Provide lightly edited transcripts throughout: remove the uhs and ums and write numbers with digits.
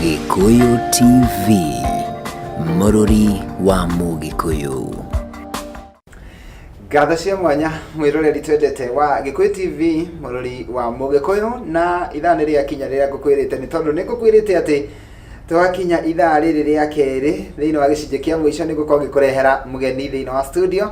Gikuyu TV, Mũrũri wa Mũgĩkũyũ. Ngatho cia mwanya mwiroreri twendete wa Gikuyu TV, Mũrũri wa Mũgĩkũyũ, na ithaa nĩ rĩakinya rĩrĩa ngũkwĩrĩte nĩ tondũ nĩ ngũkwĩrĩte atĩ twakinya ithaa rĩrĩ rĩa kerĩ thĩinĩ wa gĩcunjĩ kĩa mũico nĩ ngũkorwo ngĩkũrehera mũgeni thĩinĩ wa studio.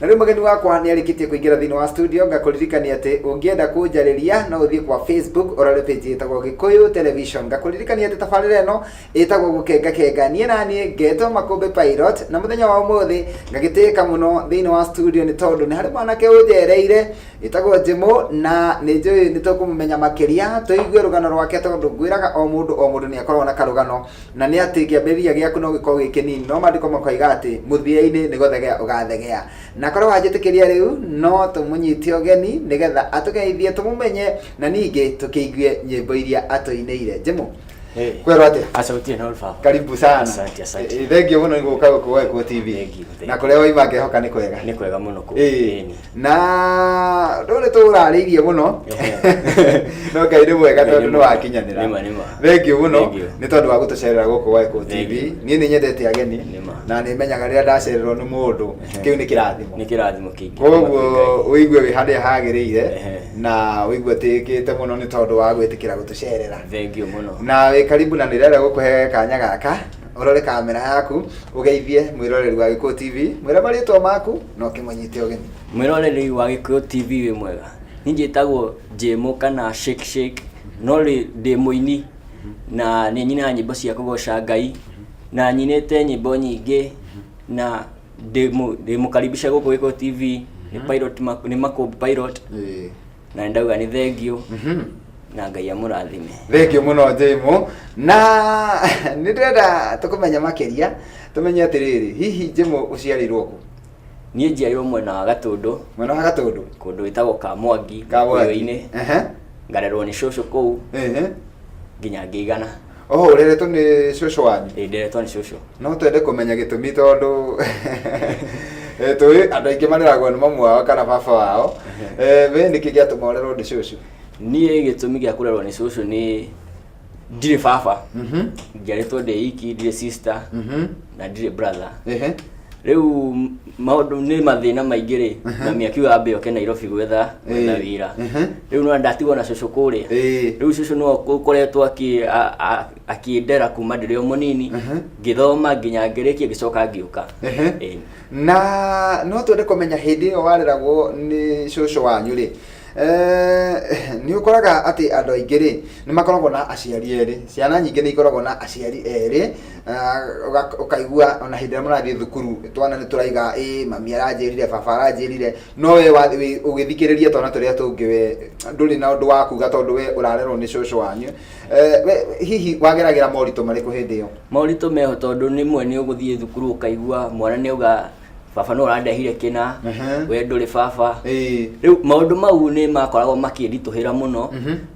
Na rĩu mũgeni wakwa nĩ arĩkĩtie kũingĩra thĩinĩ wa studio, ngakũririkania atĩ ũngĩenda kũnjarĩria no ũthiĩ kwa Facebook ũrore page ĩtagwo Gikuyu Television. Ngakũririkania atĩ tabarĩra ĩno ĩtagwo gũkengakenga, niĩ naniĩ ngetwo Makũmbĩ Pilot, na mũthenya wa ũmũthĩ ngagĩtĩĩka mũno thĩinĩ wa studio nĩ tondũ nĩ harĩ mwanake ũnjereire ĩtagwo Jimũ, na nĩ njũĩ nĩ tũkũmũmenya makĩria tũigue rũgano rwake, tondũ ngwĩraga o mũndũ nĩ akoragwo na karũgano, na nĩ atĩ kĩambĩrĩria gĩaku no gĩkorwo gĩ kĩnini, no maandĩko makoiga atĩ mũthia-inĩ nĩ gũthegea ũgathegea. Na korwo wanjĩtĩkĩria rĩu no tũmũnyite ũgeni nĩgetha atũgeithie tũmũmenye na ningĩ tũkĩigue nyĩmbo iria atũinĩire. Jimũ, kwero atĩa? Asante na ulfa. Karibu sana. Asante. Thengi mũno nĩ gũka gũkũ Gikuyu TV. Na kũrĩa waima ngĩhoka nĩ kwega. Nĩ kwega mũno kũ. Na ndũrĩ tũrarĩirie mũno. No Ngai nĩ mwega tondũ nĩ wakinyanĩra. Thengi mũno nĩ tondũ wa gũtũcerera gũkũ Gikuyu TV. Niĩ nĩ nyendete ageni na nĩ menyaga rĩrĩa ndacererwo nĩ mũndũ kĩu nĩ kĩrathimo. Nĩ kĩrathimo kĩingĩ. Koguo ũigue wĩ harĩa hagĩrĩire na ũigue tĩkĩte mũno nĩ tondũ wa gwĩtĩkĩra gũtũcerera. Thengi mũno. Na karibu na nĩrenda gũkũhe kanya gaka ũrore kamera yaku ũgeithie mwĩroreri wa Gikuyu TV, mwĩra marĩtwa maku no kĩmũnyite ũgeni. Mwĩroreri wa Gikuyu TV wĩ mwega, niĩ njĩtagwo Jimũ kana Shake no ndĩ mũini na nĩ nyina nyĩmbo cia kũgoca Ngai, na nyinĩte nyĩmbo nyingĩ na ndĩ mũkaribisha gũkũ Gikuyu TV. Nĩ Pilot, nĩ Makũmbĩ Pilot, na ndauga nĩ thengiũ na Ngai amũrathime. Thengiũ mũno Jimũ, na nĩ ndĩrenda tũkũmenya makĩria, tũmenye atĩrĩrĩ, hihi Jimũ ũciarĩirwo kũ? Niĩ njiarĩirwo mwena wa Gatũndũ. Mwena wa Gatũndũ? Kũndũ gwĩtagwo Kamwangi, Gĩkũyũ-inĩ. Ngarerwo nĩ cũcũ kũu nginya ngĩigana. Ũreretwo nĩ cũcũ wanyu? Nderetwo nĩ cũcũ. No twende kũmenya gĩtũmi tondũ tũĩ andũ aingĩ mareragwo nĩ mamu wao kana baba wao. We nĩkĩ gĩatũma ũrerwo nĩ cũcũ? Niĩ gĩtũmi gĩa kũrerwo nĩ cũcũ nĩ ndirĩ baba, njiarĩtwo ndĩ iki, ndirĩ sister na ndirĩ brother. Rĩu maũndũ nĩ mathĩna maingĩ rĩ, na mĩakiuga ambe oke Nairobi gwetha wĩra. Rĩu no ndatigwo na cũcũ kũrĩa. Rĩu cũcũ no ũkoretwo akĩndera kuma ndĩrĩ o mũnini, ngĩthoma nginya ngĩrĩkia ngĩcoka ngĩũka. Na no twende kũmenya hĩndĩ ĩyo wareragwo nĩ cũcũ wanyu rĩ, nĩ ũkoraga atĩ andũ aingĩ rĩ nĩ makoragwo na aciari erĩ, ciana nyingĩ nĩ ikoragwo na aciari erĩ, ũkaigua ona hĩndĩ ĩrĩa mũrathiĩ thukuru twana nĩ tũraiga mami aranjĩrire, baba aranjĩrire, no we ũgĩthikĩrĩria twana tũrĩa tũngĩ we ndũrĩ na ũndũ wa kuga tondũ we ũrarerwo nĩ cũcũ wanyu. Hihi wageragĩra moritũ marĩkũ hĩndĩ ĩyo? Moritũ meho tondũ nĩmwe nĩ ũgũthiĩ thukuru ũkaigua mwana nĩ auga baba no ũrandehire kĩna, we ndũrĩ baba. Rĩu maũndũ mau nĩ makoragwo makĩnditũhĩra mũno,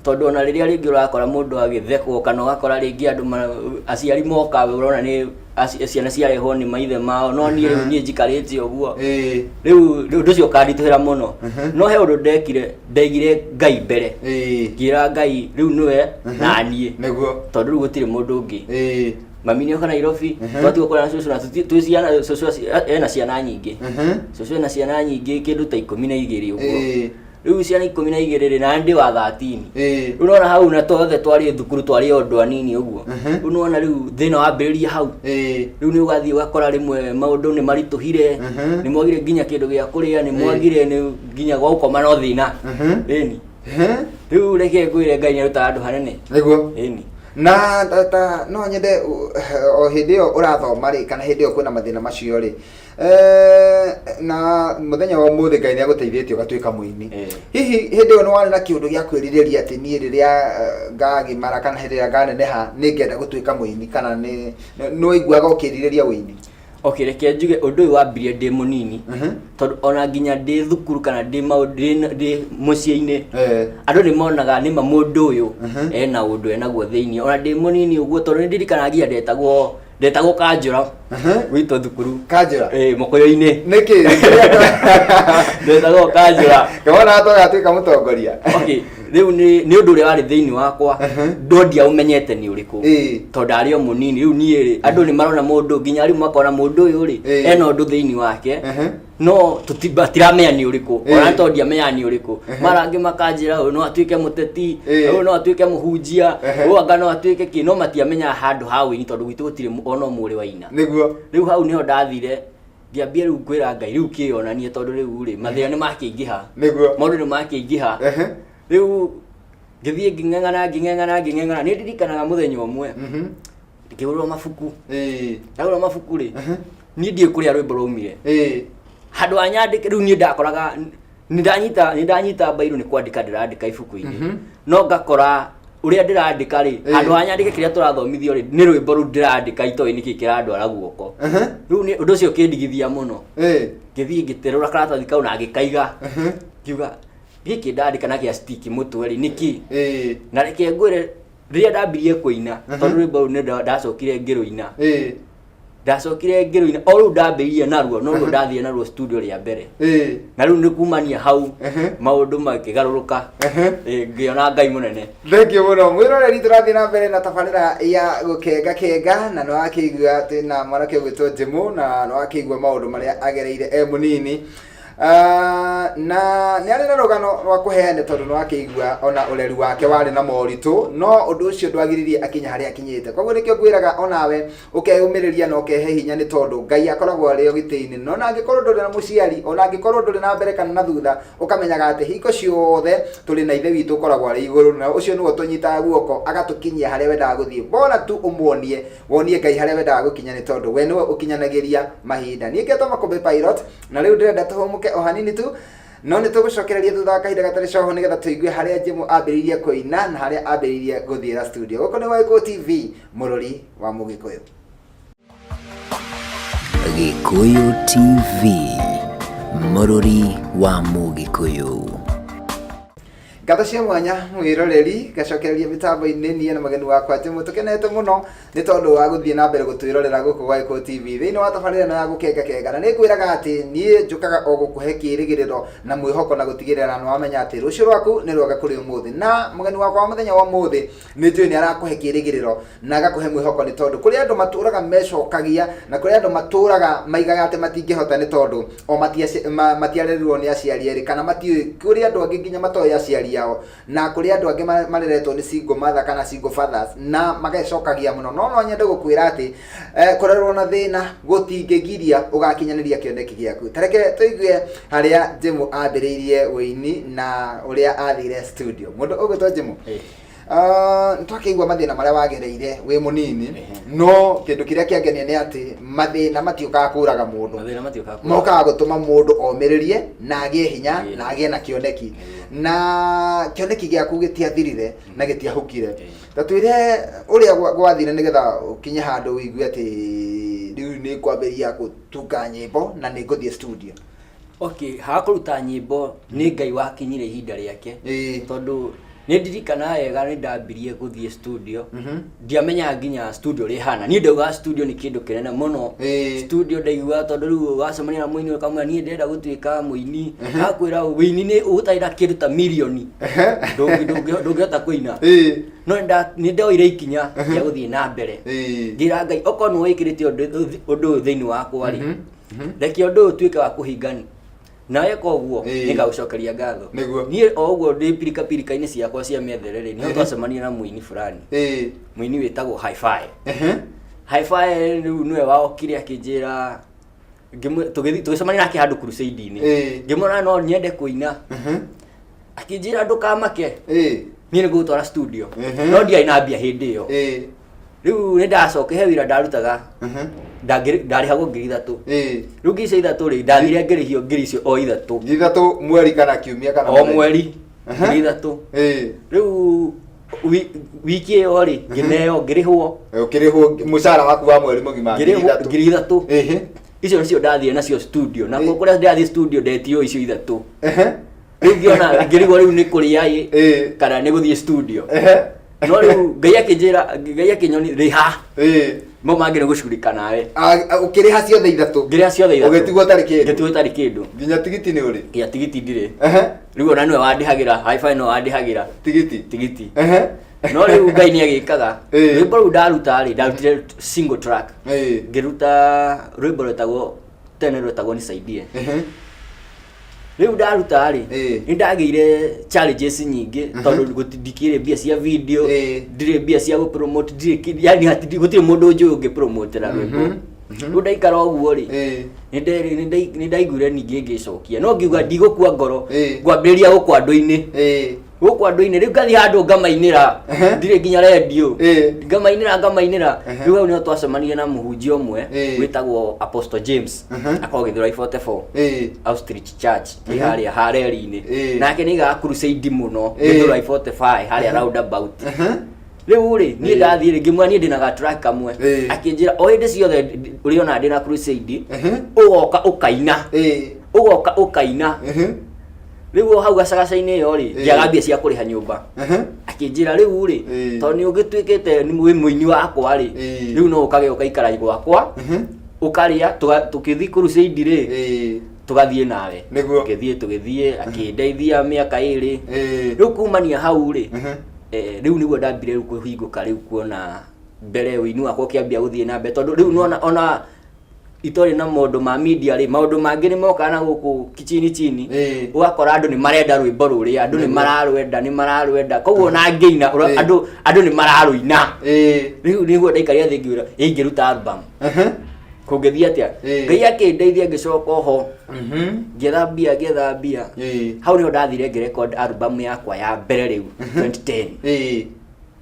tondũ ona rĩrĩa rĩngĩ ũrakora mũndũ agĩthekwo kana ũgakora rĩngĩ andũ aciari moka ũrona nĩ ciana ciarehwo nĩ maithe mao, no niĩ njikarĩte ũguo. Rĩu ũndũ ũcio ũkanditũhĩra mũno, no he ũndũ ndaigire Ngai mbere, ngĩra Ngai rĩu nĩwe na niĩ, tondũ rĩu gũtirĩ mũndũ ũngĩ. Mami nĩ oka Nairobi, twatiga kũrĩa na cũcũ na twĩ ciana, cũcũ ena ciana nyingĩ. Cũcũ ena ciana nyingĩ kĩndũ ta 12 ũguo. Rĩu ciana 12 na ndĩ wa 13. Rĩu nona hau na tothe twarĩ thukuru twarĩ o andũ anini ũguo. Rĩu nona rĩu thĩna wambĩrĩria hau. Rĩu nĩ ũgathiĩ ũgakora rĩmwe maũndũ nĩ maritũhire, nĩ mwagire nginya kĩndũ gĩa kũrĩa, nĩ mwagire nginya gwa gũkoma no thĩna. Rĩu reke ngwĩre Ngai nĩ arutaga andũ hanene. Nĩguo? Na no nyende o hĩndĩ ĩyo ũrathoma rĩ kana hĩndĩ ĩyo kwĩna mathĩna macio rĩ, na mũthenya wa ũmũthĩ Ngai nĩ agũteithĩtie ũgatuĩka mũini. Hihi hĩndĩ ĩyo nĩ warĩ na kĩũndũ gĩa kwĩrirĩria atĩ niĩ rĩrĩa ngagimara kana hĩndĩ ĩrĩa nganeneha nĩ ngenda gũtuĩka mũini, kana nĩ waiguaga ũkĩrirĩria ũini? Okay, reke njuge ũndũ ũyũ wambirie ndĩ mũnini, tondũ ona nginya ndĩ thukuru kana ndĩ mũciĩ-inĩ, andũ nĩ monaga nĩ mũndũ ũyũ ena ũndũ enaguo thĩinĩ. Ona ndĩ mũnini ũguo tondũ nĩ ndirikanagia ndetagwo Kanjũra gwitũ thukuru. Kanjũra? Mũkũyũ-inĩ. Nĩkĩ? Ndetagwo Kanjũra. Kĩmwana atogatuĩka mũtongoria. Okay, riu ni undu uria wari thiini wakwa ndodia umenyete ni uriku tondu ari o munini riu ni ri andu ni marona mundu nginya riu makona mundu uyu ri ena undu thiini wake no tutiramenya ni uriku ona tondia menya ni uriku marangi makanjira no atuike muteti no atuike muhunjia anga no atuike ki no matiamenya handu ha wini tondu gwitu gutire ona muri waina niguo riu hau niho ndathire ngiambia riu kwira Ngai riu kionanie tondu riu ri mathina ni makiingiha niguo maundu ni makiingiha riu ngithie nging'eng'ana ni ndirikanaga muthenya umwe ngigurwo mabuku ndagurwo mabuku ri ni ndie kuria rwimbo raumire handu anyandike riu ni ndakoraga ni ndanyita mbairu ni kwandika ndirandika ibuku-ini no ngakora uria ndirandika ri handu anyandike kiria turathomithio ri ni rwimbo ru ndirandika itoe niki kirandwara guoko riu ni undu ucio kindigithia muno ngithie ngiterura karatathi kau na ngikaiga ngiuga giki ndandika na kia stick mutwe ri niki na reke ngwire riria ndambirie kuina tondu rwimbo ru ni ndacokire ngiruina o riu ndambirie naruo no ru ndathie naruo studio ria mbere na riu ni kumania hau maundu makigaruruka ngiona Ngai munene. Thank you muno mwiroreri turathie na mbere na tabarira ya gukenga na no akigua tina mwanake gwitwo Jimo na no akigua maundu maria agereire munini na ni ari na rugano rwa kuheane tondu no akigua ona ureri wake wari na moritu no undu ucio ndwagiririe akinya haria akinyite koguo nikio ngwiraga onawe ukeyumiriria na ukehe hinya ni tondu Ngai akoragwo ari ogitiini no na angikorwo nduri na muciari ona angikorwo nduri na mbere kana na thutha ukamenyaga ati hiko ciothe turi na ithe witu ukoragwo ari iguru na ucio niwo tunyitaga guoko agatukinyia haria wendaga guthie bona tu wonie Ngai haria wendaga gukinya ni tondu we niwe ukinyanagiria mahinda ni ngeto Makombe Pilot na riu ndirenda tuhumuke o hanini tu no ni tugucokereria thutha kahinda gatari coho nigetha tuigue haria Jimo ambiririe kuina na haria ambiririe guthiira studio goko ni Waiko TV murori wa Mugikuyu. Gikuyu TV murori wa Mugikuyu. Ngatho cia mwanya mwiroreri gacokereria mitambo-ini nie na mageni wakwa Jimo tukenete muno ni tondu wa guthie na mbere gutwirorera guku Waiko TV thiini wa tabarira na gukenga na ningwiraga ati nie njukaga o gukuhe kirigiriro na mwihoko na gutigirira no amenya ati rucio rwaku ni rwaga kuri umuthi na mageni wakwa wa muthenya wa muthi ni njui ni arakuhe kirigiriro na agakuhe mwihoko ni tondu kuri andu maturaga mecokagia na kuri andu maturaga maigaga ati matingihota ni tondu o matiarerirwo ni aciari eri kana matiui kuri andu angi nginya matoe aciari yao na kuri andu angi mareretwo ni single mother kana single fathers na magacokagia muno no nyende gukwira ati kurerwo na thina gutingigiria ugakinyaniria kioneki giaku tareke tuigue haria Jimo ambiriirie wini na uria athire studio mundu ugitwa Jimo ntwakeigua mathina maria wagereire wi munini no kindu kiria kiangenia ni ati mathina matiukaga kuraga mundu mokaga gutuma mundu omiririe na agie hinya na agie na kioneki na kioneki giaku gitiathirire na gitiahukire tatwire uria gwathire nigetha ukinye handu wigue ati riu ni kwambiria gutunga nyimbo na ni nguthie studio. Okay, hakuruta nyimbo ni Ngai wakinyire ihinda riake tondu ni ndirikana wega ni ndambirie guthie studio ndiamenya nginya studio ri hana ni ndauga studio ni kindu kinene muno studio ndaigua tondu riu wacemania na muini ukamwira ni ndenda gutuika muini akwira wini ni utaira kindu ta milioni ndungihota kuina no ni ndoire ikinya ya guthie na mbere ngira Ngai okorwo wikirite undu thiini wakwa ri reke undu utuike wa kuhingana nawe koguo ningagucokeria ngatho nie o uguo ndi pirika-ini ciakwa cia miethereri ni twacemania na muini fulani muini witagwo Hi-Fi riu niwe waokire akinjira tugicemania nake handu crusade-ini ngimwona no nyende kuina akinjira ndukamake nie ni gutwara studio no ndiai na mbia hindi iyo riu ni ndacoke he wira ndarutaga ndarihagwo ngiri 3 riu ngiri 3 ri ndathire ngirihio ngiri icio o 3 mweri kana kiumia kana o mweri ngiri 3 riu wiki iyo ri ngineo ngirihwo mucara waku wa mweri mugima ngiri 3 icio nicio ndathire nacio studio na kuria ndathie studio ndetio icio 3 riu ngiona ngirigwo riu ni kuria kana ni guthie studio no riu ngai akinyoni riha mo mangire gucurika nawe ukiriha ciothe ithatu ngiria ciothe ithatu ugetigwo tari kindu nginya tigiti ni uri ya tigiti ndire riu ona niwe wandihagira hi-fi no wandihagira tigiti no riu ngai ni agikaga rwimbo ru ndarutire single track ngiruta rwimbo rwetagwo tene rwetagwo nisaidie riu ndaruta ni ndageire challenges nyingi tondu gutindikire bia cia video ndire bia cia go promote ndire yani hati gutire mundu ungi promote ra rwimbo ndaikara oguo ri ni ndaiguire ningi ngicokia no ngiuga ndigukua ngoro ngwambiria gukwa andu-ini gukwa andu-ini riu ngathi handu ngamainira ndire nginya radio ngamainira riu hau ni twacemanirie na muhunjia omwe witagwo Apostle James akoragwo Githurai 44 Outreach Church haria hareri-ini nake ni ga crusade muno Githurai 45 haria roundabout riu ri ni ndathie ringi mwa ni ndina ga track kamwe akinjira o hindi ciothe uri ona ndina crusade ugoka ukaina riu hau gacagaca-ini yo ri ngiagambia cia kuriha nyumba akinjira riu ri to ni ugitwikite ni muini wakwa ri riu no ukage ukaikara gwakwa ukaria tukithi crusade ri tugathie nawe tugithie akindeithia miaka iri riu kumania hau ri riu niguo ndambire riu kuhinguka riu kuona mbere uini wakwa kiambia guthie na mbere tondu riu ona itori na maundu ma media ri maundu mangi ni moka na guku kichini ugakora andu ni marenda rwimbo ruria andu ni mararwenda koguo na ngeina andu ni mararuina riu niguo ndaikaria thi ngiura ingiruta album kungithia atia ngai akindeithia ngicoka ho ngethambia hau niho ndathire ngirecord album yakwa ya mbere riu 2010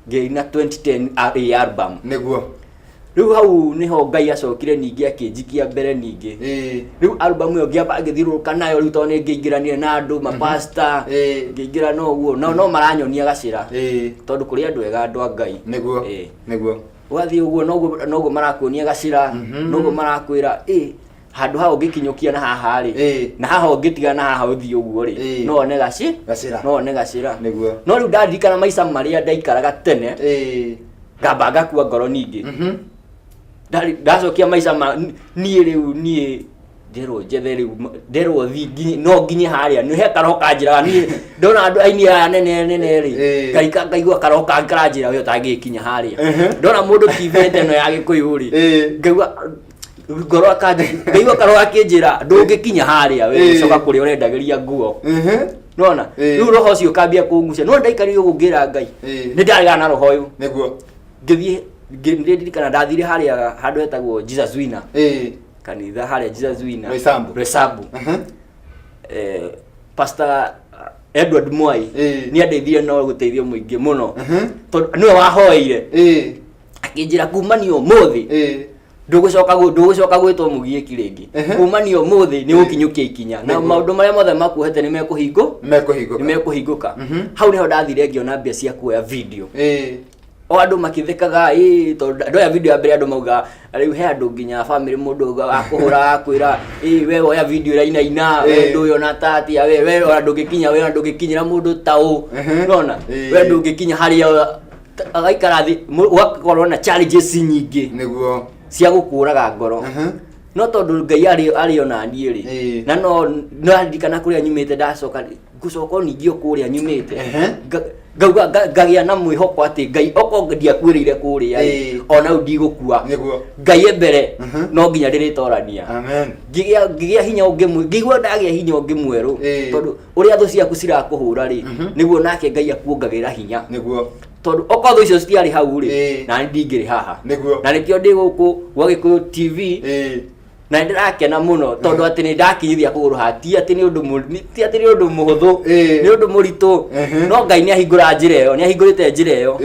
ngeina 2010 album niguo riu hau niho ngai acokire ningi akinjikia mbere ningi riu album yo ngiamba ngithiruruka nayo riu to ni ngiingirania na andu mapasta ngiingira no guo no maranyonia gacira tondu kuri andu ega andu a ngai niguo wathi uguo noguo marakuonia gacira noguo marakwira handu hao ngikinyukia na haha ri na haha ngitiga na haha uthi uguo ri no one gacira niguo no riu ndarikana maica maria ndaikaraga tene ngamba ngakua ngoro ningi ndacokia maica nie riu nderwo njethe riu nderwo thi no nginye haria ni he karoka njira ni ndona andu aini aya nene ri ngaigua karoka nkaranjira we utangikinya haria ndona mundu TV teno ya Gikuyu ri ngaigua ngoro ngaigua karoka kinjira ndungikinya haria we coka kuri urendagiria nguo nona riu roho ucio kambia kungucia no ndaikari ugu ngira ngai ni ndariga na roho uyu niguo ngithie ndirikana ndathire haria handu hetagwo Jesus Winner kanitha haria Jesus Winner Resambu Pastor Edward Mwai ni andeithie no guteithio muingi muno niwe wahoire akinjira kumanio muthi ndugucoka gwitwo mugiiki ringi kumanio muthi ni gukinyukia ikinya na maundu maria mothe makuhete ni mekuhinguka hau niho ndathire ngiona mbia cia kuoya video o andu makithekaga ndoya video ya mbere andu mauga riu he andu nginya family mundu akuhura akwira we oya video iraina we nduyo na tati we andu ngikinyira mundu tau nona we andu ngikinya haria agaikara thi ugakorwo na challenges nyingi niguo cia gukuraga ngoro no tondu ngai ari ona ndie ri na no ndirikana kuria nyumite ndacoka ngucoka ningio kuria nyumite ngagia na mwihoko ati ngai oko ndiakwirire kuria ona ndigukua ngai mbere no nginya ndiritorania ngigia hinya ungimwe ngigwa ndagia hinya ungimweru tondu uria thu ciaku cirakuhura ri niguo nake ngai akuongagira hinya niguo tondu oko thu icio citiari hau ri na ndingiri haha na nikio ndi guku gwa Gikuyu TV na ndirakena muno tondu ati ni ndakinyithia kuguru hati ati ni undu muhuthu ni undu muritu no ngai ni ahingura njira iyo ni ahingurite njira iyo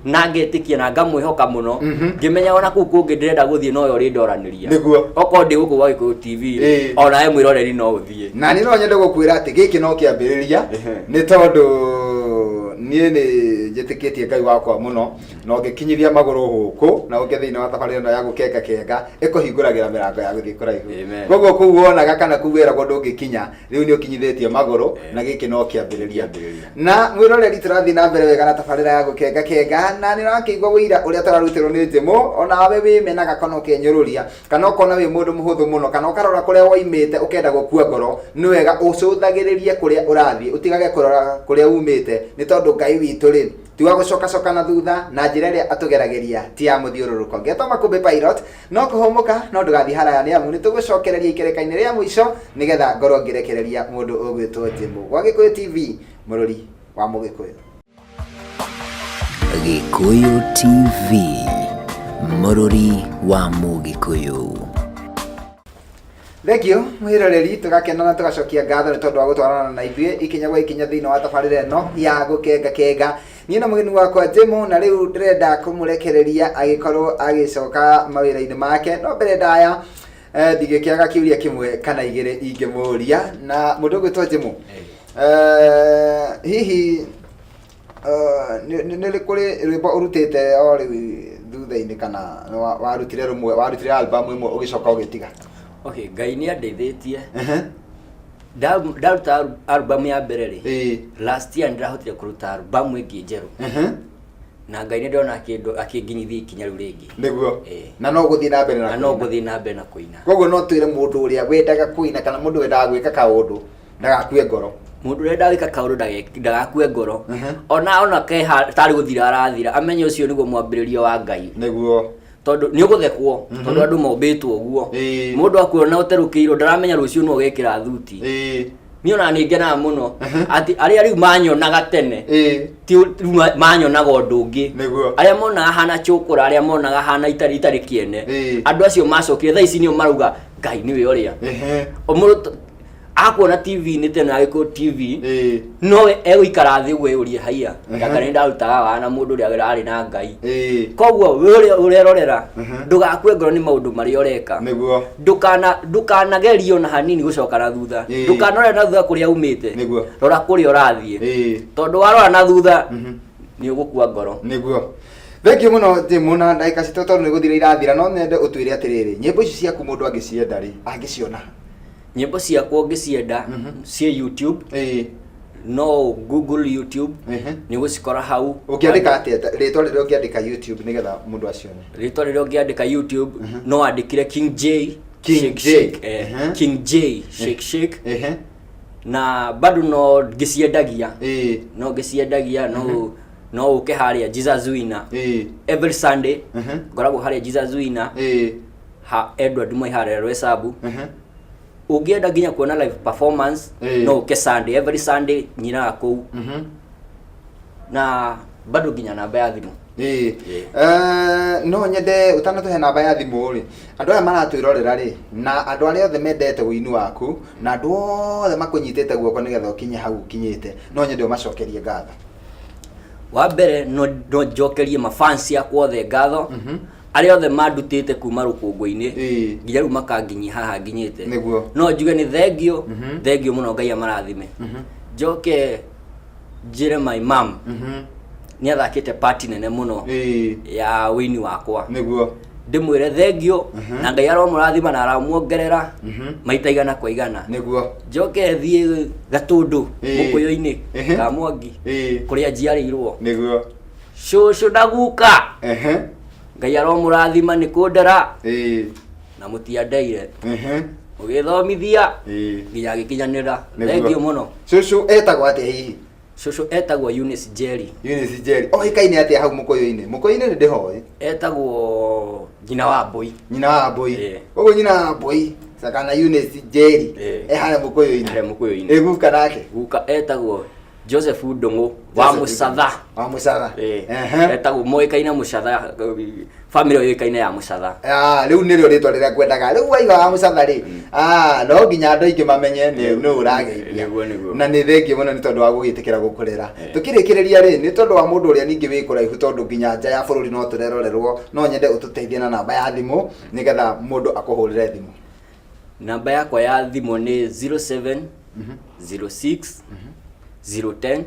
na ngetikia na ngamwihoka muno ngimenya ona ku kungi ndirenda guthie no yo ri ndoraniria oko ndi guku gwa Gikuyu TV ona he mwiroreri no uthie na ni no nyende gukwira ati giki no kiambiriria ni tondu nie ni njitikitie Ngai wakwa muno no ngikinyithia maguru huku na uke thiini wa tafari no ya gukenga kenga ikuhinguragira mirango ya guthii kuraihu koguo kuu wonaga kana kuwiragwo ndungikinya riu ni ukinyithitie maguru na giki no kiambiriria na mwiroreri turathi na mbere wega na tafarira ya gukenga kenga na ni rakigwa wira uria tararutirwo ni Njimo ona we wimenaga kana ukenyururia kana ukona wi mundu muhuthu muno kana ukarora kuria waimite ukenda gukua ngoro ni wega ucuthagiririe kuria urathii utigage kurora kuria umite ni tondu Ngai witu ri tiwa gucoka na thutha na njira iria atugerageria ti ya muthiururuko ngeto Makumbi Pilot no kuhumuka no ndugathi haraya ni amu ni tugucokereria ikerekaini ria mwisho nigetha ngoro ngirekereria mundu ugwitwo Njimo gwa Gikuyu TV mururi wa Mugikuyu. Gikuyu TV mururi wa Mugikuyu. Thengio mwiroreri tugakena na tugacokia ngatho ni tondu wa gutwarana na ithuĩ ikinya gwa ikinya thiini wa tabarĩra ĩno ya gukenga kenga niĩ na mũgeni wakwa Njimo na rĩu ndĩrenda kũmũrekereria agĩkorwo agĩcoka mawĩra-inĩ make no mbere ndaya ndigĩkĩaga kĩũria kĩmwe kana igĩrĩ ingĩmũria na mũndũ ũgwĩtwo Njimo hihi nĩ kũrĩ rwĩmbo ũrutĩte o rĩu thutha-inĩ kana warutire album ĩmwe ũgĩcoka ũgĩtiga? Okay, Ngai ni andeithĩtie. Ndaruta album ya mbere ri. Last year ndirahotire kuruta album ĩngĩ njerũ. Na Ngai ni ndona kĩndũ akĩnginyithia ikinya rĩu rĩngĩ. Nĩguo. Na no gũthiĩ na mbere na no gũthiĩ na mbere na kũina. Koguo no twĩre mũndũ ũrĩa wendaga kũina kana mũndũ wendaga gwĩka kaũndũ ndagakue ngoro. Mũndũ ũrĩa ndagĩka kaũndũ ndagakue ngoro. Ona ke tarĩ gũthira arathira amenye ũcio nĩguo mwambĩrĩrio wa Ngai. Nĩguo. Tondu ni uguthekwo tondu andu mombitwo uguo mundu akuona uterukirwo ndaramenya rucio no gekira thuti ni ona ni ngena muno ati aria riu manyonaga tene ti manyonaga undu ungi aria monaga hana chukura aria monaga hana itari kiene andu acio macokire thaa ici nio maruga Ngai niwe uria omuru akuona TV ni tena agiko TV no egũikara thĩ gwe urie haiya yakane ndarutaga wana mundu uria ari na Ngai koguo we urerorera ndugakue ngoro ni maundu mari oreka niguo ndukanagerio na hanini gucoka na thutha ndukanore na thutha kuria umite rora kuria urathie tondu warora na thutha ni ugukua ngoro niguo. Thengio muno Njimo na ndaika cito tondu ni guthira irathira no nende utwire atiriri nyimbo ici ciaku mundu angicienda ri angiciona nyimbo ciakwa ngicienda cia YouTube no Google YouTube ni gucikora hau ukiandika atia ritwa rĩrĩa ukiandika YouTube nigetha mundu acione ritwa rĩrĩa ukiandika YouTube no andikire King J Shake Shake na bado no ngiciendagia no ngiciendagia no uke haria Jesus Wina every Sunday ngoragwo haria Jesus Wina ha Edward Moihare Rwesabu ugienda ginya kuona live performance no ke Sunday every Sunday nyina kou na bado ginya namba ya thimu no nyende utanatuhe namba ya thimu ri andu aya maratwirorera ri na andu aria othe mendete winu waku na andu othe makunyitete guoko nigetha ukinye hau ukinyite no nyende umacokerie ngatho wa mbere no njokerie mafans yakwa othe ngatho aria othe mandutite kuma rukungũ-inĩ nginya rĩu makanginyia haha nginyĩte no njuge ni thengio muno Ngai amarathime njoke njire my mom ni athakite party nene muno ya wini wakwa niguo ndimwire thengio na Ngai aromũrathima na aramuongerera maita igana kwa igana niguo njoke thie Gatundu Mũkũyũ-inĩ ka Mwangi kuria njiarĩirwo niguo cucu ndaguka Ngai aromũrathima ni kũndera na mũtiandeire ũgĩthomithia nginya gĩkinyanĩra thengio muno cucu etagwo atia hihi cucu etagwo Eunice Jerry oĩkaine atia hau Mũkũyũ-inĩ nĩ ndĩhoĩ etagwo nyina wa Mbũi ũguo nyina wa Mbũi sakana Eunice Jerry harĩa Mũkũyũ-inĩ guka nake guka etagwo Joseph Ndung'u wa Mũcatha etagwo moĩkaine Mũcatha family yoĩkaine ya Mũcatha rĩu nĩrĩo rĩtwa rĩrĩa ngwendaga rĩu waiga wa Mũcatha rĩ no nginya andũ aingĩ mamenye nĩ ũrageithia na nĩ thengio mũno nĩ tondũ wa gũgĩtĩkĩra gũkũrera tũkĩrĩkĩrĩria rĩ nĩ tondũ wa mũndũ ũrĩa ningĩ wĩ kũraihu tondũ nginya nja ya bũrũri no tũrerorerwo no nyende ũtũteithie na namba ya thimũ nĩgetha mũndũ akũhũrĩre thimũ namba yakwa ya thimũ nĩ 07 06 010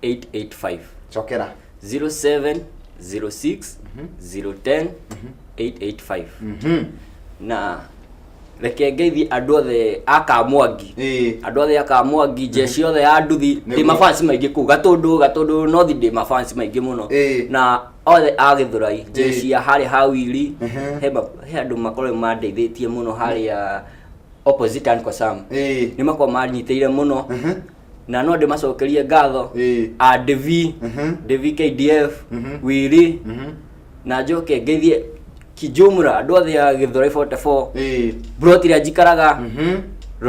885 cokera 0706 010 885. Na reke ngeithi andu othe aka Mwangi, andu othe aka Mwangi, jeshi othe ya nduthi, ndi mafansi maingi ku gatundu no thi ndi mafansi maingi muno, na othe a Githurai, jeshi ya hari hawili, he andu makorwo mandeithĩtie muno hari ya opposite and kwa Sam, ni makwa manyitĩire muno, na no ndimacokerie ngatho a Devi KDF, Wili, na njoke ngeithie kijumla andu othe ya Githurai 44, broti ria njikaraga,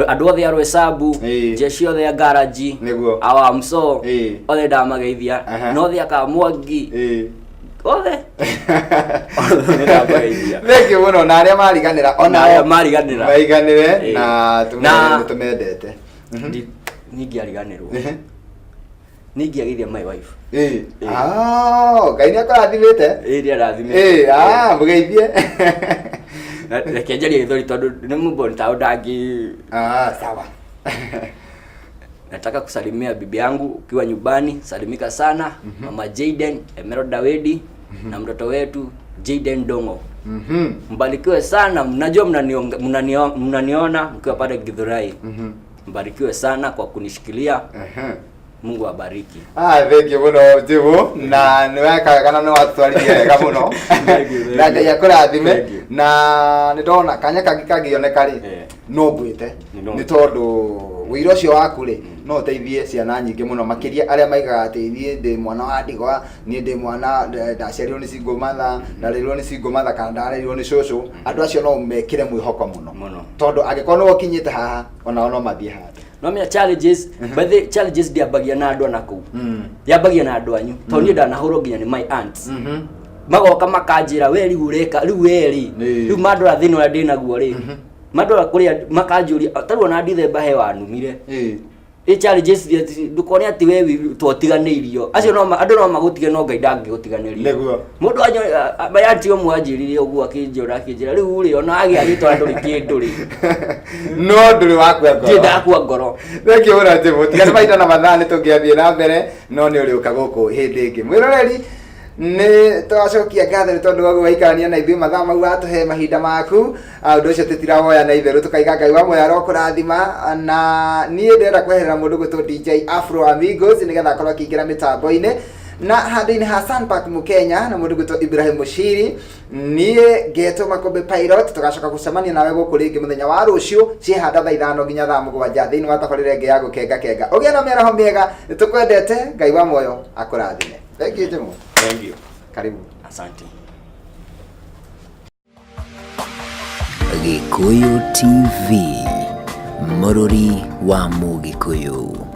andu othe ya Rwesabu, jeshi othe ya Garaji, awamso, othe ndamageithia, no othe aka Mwangi, othe thank you muno, na aria mariganira ona maiganire na tumendete ningi ariganirwo ningi agithia my wife Ngai ni akarathimite iria rathimite mugeithie reke njarie Githori tondu ni mboni tao ndangi sawa. Nataka kusalimia bibi yangu ukiwa nyumbani, salimika sana. Mama Jaden Emerald Dawedi na mtoto wetu Jaden Dongo. Mbarikiwe sana, mnajua mnaniona mkiwa pale Githurai. Mbarikiwe sana kwa kunishikilia. Mungu awabariki. Thank you muno Jibu, na niweka kana no atwarithia wega muno na Ngai akurathime, na ndona kanya kangioneka ri no mbwite ni tondu wira ucio waku ri no uteithie ciana nyingi muno, makiria aria maigaga ati thie ndi mwana wa ndigwa, ni ndi mwana ndaciarirwo ni single mother, ndarerirwo ni single mother, kana ndarerirwo ni cucu. Andu acio no mekire mwihoko muno tondu angikorwo no ukinyite haha ona no mathie haha. No me challenges, but the challenges diabagia na andu anaku. Diabagia na andu anyu. Tondu ndanahurwo nginya ni my aunts. Magoka makanjira we riu reka riu weri. Riu mandora thino ya ndinaguo ri. Mandora kuria makanjuri taruo na ndithemba he wanumire. Challenges ndukone ati we twotiganeirio. Acio no andu no magutige no Ngai ndangigutiganiria. Neguo. Mundu anyo bayati o mwanjiririe uguo akinjura riu ri ona agi agitwa andu rikindu ri. No nduri wakwa ngoro. Ndakwa ngoro. Thank you ora Jibu. Tigana maita na mathani tungiathie na mbere, no ni uri ukaguku hindi ingi. Mwiroreri ni twacokia ngatho ni tondu wagu waikarania na ithuĩ mathaa mau watuhe mahinda maku. Undu ucio tutirawoya na itherũ tukaiga Ngai wa moyo arokũrathima, na niĩ ndĩrenda kweherera mũndũ gwĩtwo DJ Afro Amigos nigetha akorwo akĩingĩra mĩtambo-inĩ, na handũ-inĩ ha Sunpark Mũkenya na mũndũ gwĩtwo Ibrahim Mushiri. Niĩ ngetwo Makombe Pilot, tugacoka gũcemania nawe gũkũ rĩngĩ mũthenya wa rũciũ ciĩhanda thaa 5 nginya thaa 7 thĩinĩ wa tabarĩra ĩngĩ ya gũkenga. Ũgĩe na mĩaraho mĩega, nĩtũkwendete. Ngai wa moyo akũrathime. Thank you Jimu. Thank you. Karibu. Asante. Gikuyu TV, mũrũri wa Mũgĩkũyũ.